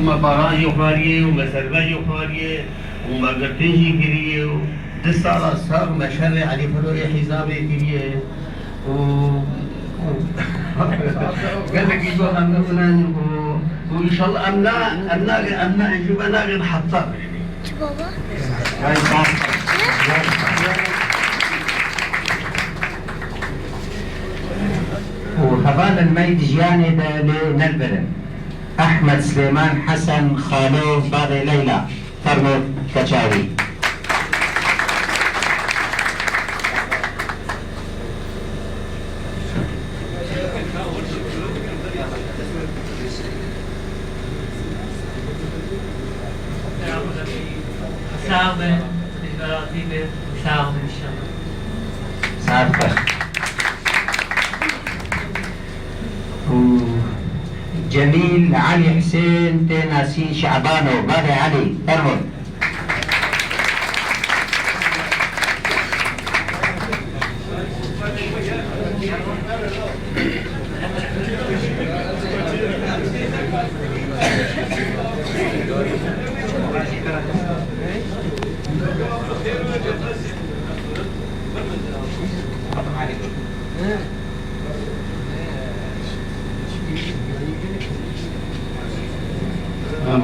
وما باراجي وخاريه وما سرباجي وخاريه وما قرتنجي كريه دس على الصاغ ما شرع علي فلوية حزابي كريه قال لك يجوا أمنا وإن شاء الله أمنا نجيب أنا غير حطاب يعني شو بابا؟ وهذا الميت جياني لنلبرن أحمد سليمان حسن خالو باغي ليلى فرمو كشاوي ساعة البراغيبة ساعة إن شاء الله. ساعة خير. جميل علي حسين تناسي شعبانو باغي علي فرمو.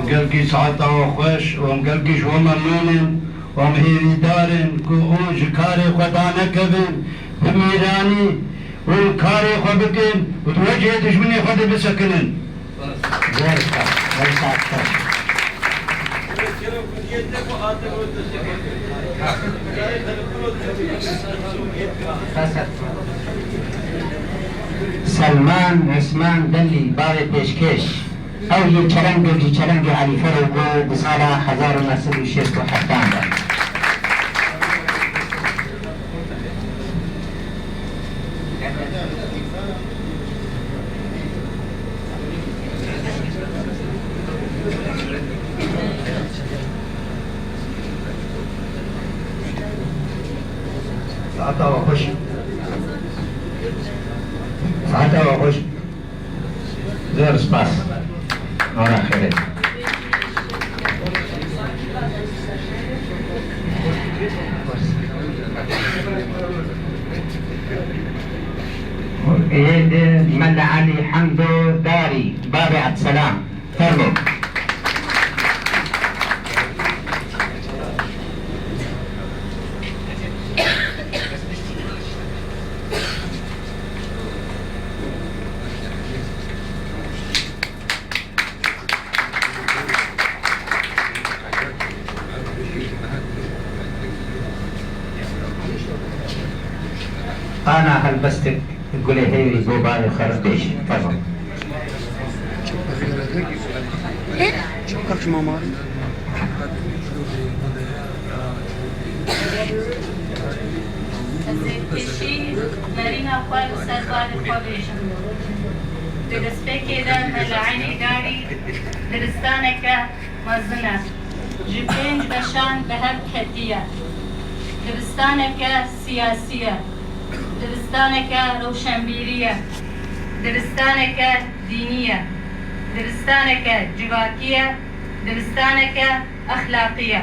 قلقي ساعته وخوش ومقلقي شو ممنون ومهيري دارن كوج كاري خدانا كبن بميراني والكاري خبكن وتوجه دشمني خد بسكنن سلمان عثمان دلي باغي بيشكش او يچرنگ علي فرقو بسالة 1967 ساعتها وخش زير سباس ورا خيرت ايد ملا علي حمدو داري بابي عبد السلام فرمو أنا هلبستك تقولي هي زوباي خرطيش تمام. شكرك ماما. کشی نرینه خواه و سربار خواه بیشم درسته ده ملعینی داری درستانه که مزنه جبینج بشان به هر حدیه درستانه که سیاسیه درستانه که روشنبیریه درستانه که دینیه درستانه که جواکیه درستانه که اخلاقیه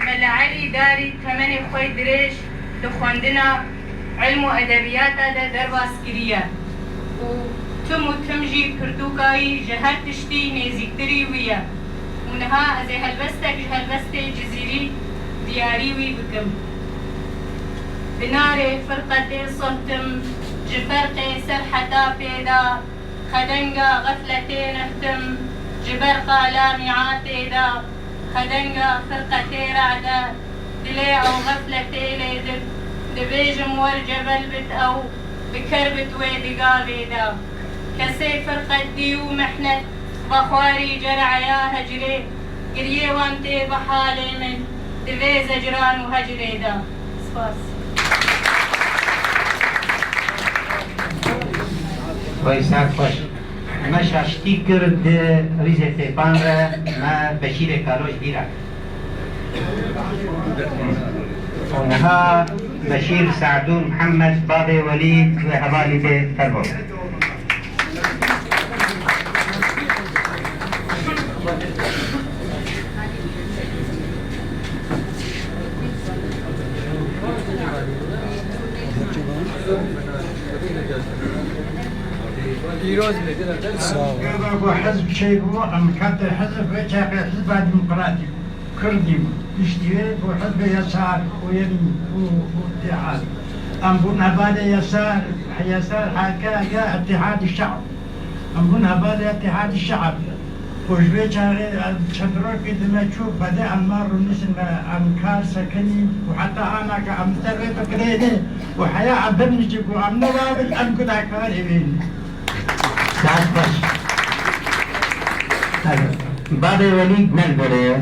ملعلی داری تمنی خوی درش دخوندنا علم و ادبیات ده درباسکریه و تم جی پرتوکایی جهر تشتی نیزیکتری ویه ونها از هلبستك هلبست جزيري دياري وي بكم بناري فرقتي صهتم جفرقي سرحتا بيدا خدنقا غفلتي نهتم جبرقا لامعاتي دا خدنقا فرقتي رعدا دلي او غفلتي ليدب دبيجم والجبل بت او بكربت ويدقا بيدا كسي فرقة ديو محنت بخواري جرع يا هجري قريه وانتي بحالي من دفي زجران وهجري دا سپاس ويساك خوش ما شاشتي کرد ريزة تيبان را ما بشير كالوش ديرا ونها بشير سعدون محمد بابي وليد وهبالي بي فرمو أبو حزب شيء هو أم كانت الحزب وجاء حزب ديمقراطي كردي يشتري وحزب يسار ويمين واتحاد أم بنا بعد يسار حكا يا اتحاد الشعب أم بنا بعد اتحاد الشعب وجبي شارع شدرك إذا تشوف بدأ أنمار النسل أنكار سكني وحتى أنا كأمثل فكريني وحياة عبدني وأم نوابل أم كذا كارهين ساعت باش بابي وليد نلبري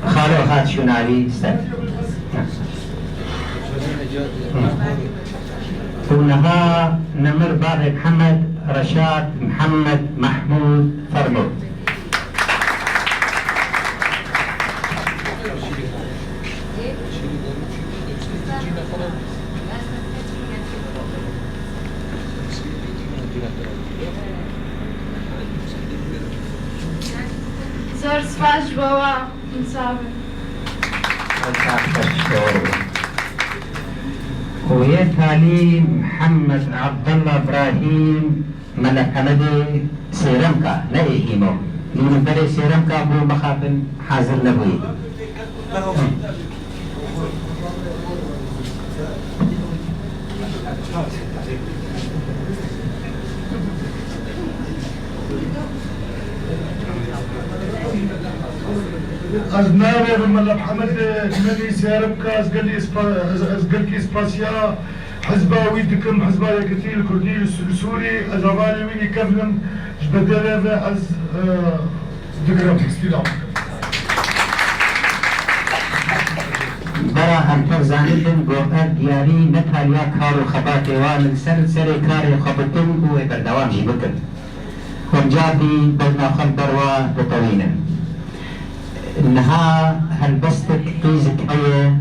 خالو خات شنالي استاذ ونها نمر بابي محمد رشاد محمد محمود فرمود زور سپاس بابا مسافر ويا تالي محمد عبد الله ابراهيم ملك حمدي سيرمكا نايهيمو من بري سيرمكا ابو مخابن حاضر نبوي از ناوی ملا محمد نبی سيربكا ازقلكي اسباسيا حزباوي دكم حزبا يكتي الكردي السوري ازغالي ويني كفلم جبدالي از دقرم استيلام برا هم زانیدن گوهر دیاری نتالیا کارو خباتی وان سر کاری خبتن و بردوام جی بکن ونجابي بدنا خل بروا بطوينة إنها هالبستك قيزك هي